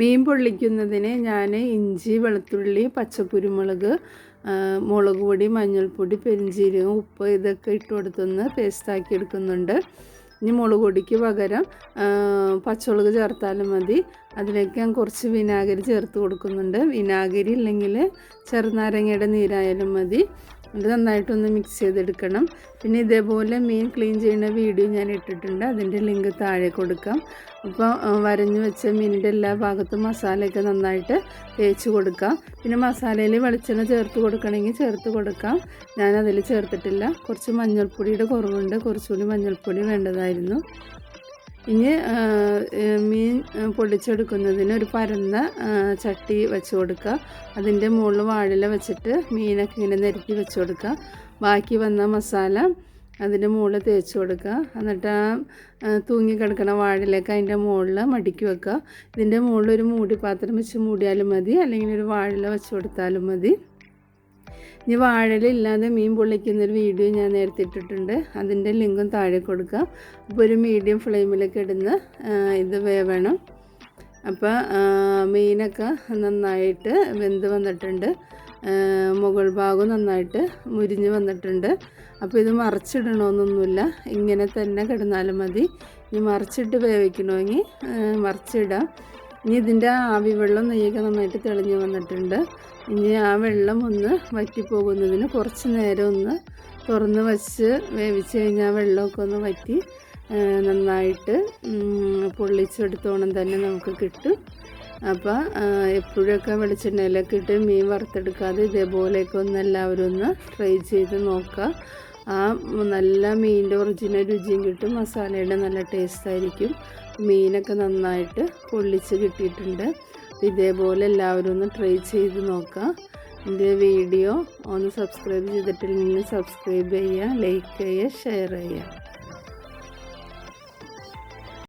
മീൻ പൊള്ളിക്കുന്നതിന് ഞാൻ ഇഞ്ചി, വെളുത്തുള്ളി, പച്ചക്കുരുമുളക്, മുളക് പൊടി, മഞ്ഞൾപ്പൊടി, പെരിഞ്ചീരകം, ഉപ്പ് ഇതൊക്കെ ഇട്ട് കൊടുത്തൊന്ന് പേസ്റ്റാക്കി എടുക്കുന്നുണ്ട്. ഇനി മുളക് പൊടിക്ക് പകരം പച്ചമുളക് ചേർത്താലും മതി. അതിലേക്ക് ഞാൻ കുറച്ച് വിനാഗിരി ചേർത്ത് കൊടുക്കുന്നുണ്ട്. വിനാഗിരി ഇല്ലെങ്കിൽ ചെറുനാരങ്ങയുടെ നീരായാലും മതി. അത് നന്നായിട്ടൊന്ന് മിക്സ് ചെയ്തെടുക്കണം. പിന്നെ ഇതേപോലെ മീൻ ക്ലീൻ ചെയ്യുന്ന വീഡിയോ ഞാൻ ഇട്ടിട്ടുണ്ട്, അതിൻ്റെ ലിങ്ക് താഴെ കൊടുക്കാം. അപ്പോൾ വരഞ്ഞു വെച്ച മീനിൻ്റെ എല്ലാ ഭാഗത്തും മസാലയൊക്കെ നന്നായിട്ട് തേച്ച് കൊടുക്കാം. പിന്നെ മസാലയിൽ വെളിച്ചെണ്ണ ചേർത്ത് കൊടുക്കണമെങ്കിൽ ചേർത്ത് കൊടുക്കാം. ഞാനതിൽ ചേർത്തിട്ടില്ല. കുറച്ച് മഞ്ഞൾപ്പൊടിയുടെ കുറവുണ്ട്, കുറച്ചുകൂടി മഞ്ഞൾപ്പൊടി വേണ്ടതായിരുന്നു. ഇനി മീൻ പൊള്ളിച്ചെടുക്കുന്നതിന് ഒരു പരന്ന ചട്ടി വെച്ച് കൊടുക്കുക. അതിൻ്റെ മുകളിൽ വാഴയില വെച്ചിട്ട് മീനൊക്കെ ഇങ്ങനെ നിരത്തി വെച്ച് കൊടുക്കുക. ബാക്കി വന്ന മസാല അതിൻ്റെ മുകളിൽ തേച്ച് കൊടുക്കുക. എന്നിട്ട് തൂങ്ങിക്കിടക്കണ വാഴയിലേക്ക് അതിൻ്റെ മുകളിൽ മടക്കി വെക്കുക. ഇതിൻ്റെ മുകളിൽ ഒരു മൂടിപ്പാത്രം വെച്ച് മൂടിയാലും മതി, അല്ലെങ്കിൽ ഒരു വാഴയില വെച്ച് കൊടുത്താലും മതി. ഇനി വാഴയിലില്ലാതെ മീൻ പൊള്ളിക്കുന്നൊരു വീഡിയോ ഞാൻ നേരത്തെ ഇട്ടിട്ടുണ്ട്, അതിൻ്റെ ലിങ്കും താഴെ കൊടുക്കുക. അപ്പോൾ ഒരു മീഡിയം ഫ്ലെയിമിലൊക്കെ ഇടുന്ന ഇത് വേവണം. അപ്പോൾ മീനൊക്കെ നന്നായിട്ട് വെന്ത് വന്നിട്ടുണ്ട്, മുകൾ ഭാഗം നന്നായിട്ട് മുരിഞ്ഞ് വന്നിട്ടുണ്ട്. അപ്പോൾ ഇത് മറിച്ചിടണമെന്നൊന്നുമില്ല, ഇങ്ങനെ തന്നെ കിടന്നാലും മതി. ഇനി മറിച്ചിട്ട് വേവിക്കണമെങ്കിൽ മറിച്ചിടാം. ഇനി ഇതിൻ്റെ ആവി വെള്ളം നെയ്യൊക്കെ നന്നായിട്ട് തെളിഞ്ഞ് വന്നിട്ടുണ്ട്. ഇനി ആ വെള്ളം ഒന്ന് വറ്റിപ്പോകുന്നതിന് കുറച്ച് നേരം ഒന്ന് തുറന്ന് വെച്ച് വേവിച്ച് കഴിഞ്ഞാൽ വെള്ളമൊക്കെ ഒന്ന് വറ്റി നന്നായിട്ട് പൊള്ളിച്ചെടുത്തോണം തന്നെ നമുക്ക് കിട്ടും. അപ്പോൾ എപ്പോഴൊക്കെ വെളിച്ചെണ്ണയിലൊക്കെ ഇട്ട് മീൻ വറുത്തെടുക്കാതെ ഇതേപോലെയൊക്കെ ഒന്ന് എല്ലാവരും ഒന്ന് ട്രൈ ചെയ്ത് നോക്കുക. ആ നല്ല മീനിൻ്റെ ഒറിജിനൽ രുചിയും കിട്ടും, മസാലയുടെ നല്ല ടേസ്റ്റായിരിക്കും. മീനൊക്കെ നന്നായിട്ട് പൊള്ളിച്ച് കിട്ടിയിട്ടുണ്ട്. ഇതേപോലെ എല്ലാവരും ഒന്ന് ട്രൈ ചെയ്ത് നോക്കുക. എൻ്റെ വീഡിയോ ഒന്ന് സബ്സ്ക്രൈബ് ചെയ്തിട്ടില്ലെങ്കിൽ സബ്സ്ക്രൈബ് ചെയ്യുക, ലൈക്ക് ചെയ്യുക, ഷെയർ ചെയ്യുക.